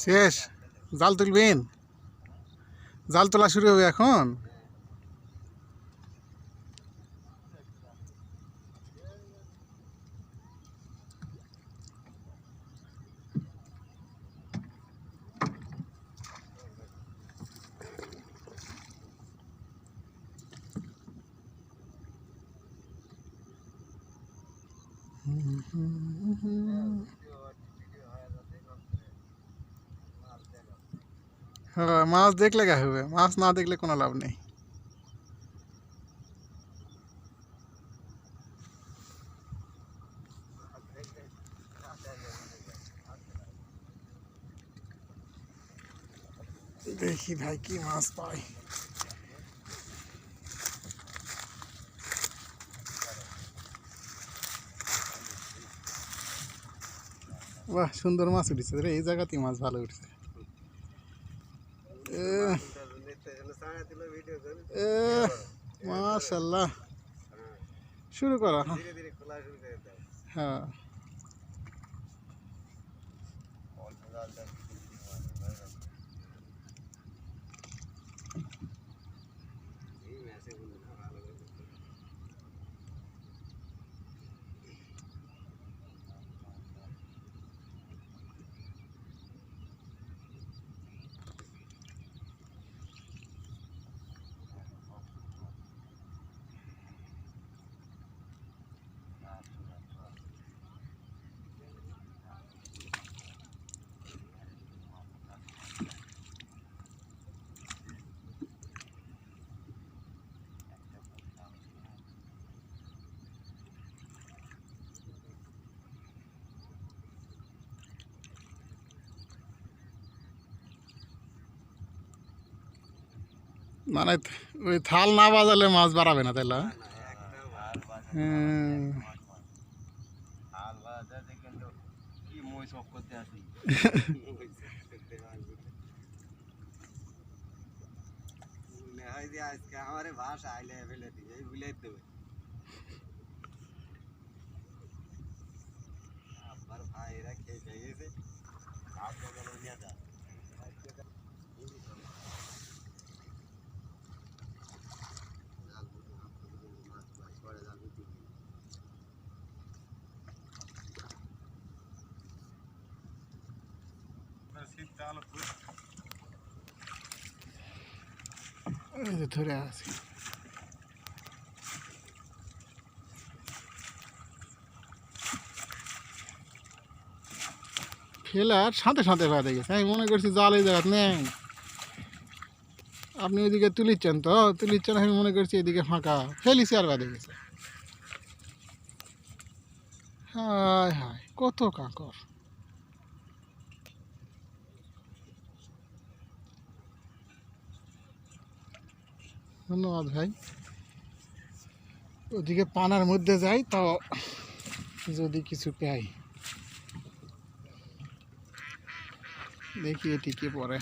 শেষ, জাল তুলবেন? জাল তোলা শুরু হবে এখন। হ্যাঁ, মাছ দেখলে গা হবে, মাছ না দেখলে কোনো লাভ নেই। দেখি ভাই কি মাছ পাই। বাহ, সুন্দর মাছ উঠেছে রে, এই জায়গাতেই মাছ ভালো উঠছে। মাশাআল্লাহ, শুরু করো। হ্যাঁ, মানে ওই থাল না বাজালে মাছ বাড়াবে না, তাইলে? ধরে আছে, ফেলার সাথে সাথে বেঁধে গেছে। আমি মনে করছি জাল এই জায়গা নেই, আপনি ওইদিকে তুলিচ্ছেন তো, তুলিচ্ছেন, আমি মনে করছি এদিকে ফাঁকা, ফেলিছি আর বেঁধে গেছে। হায় হায়, কত কাঁকর! ধন্যবাদ ভাই। ওদিকে পানার মধ্যে যাই তো যদি কিছু পাই, দেখি এটি কি পড়ে।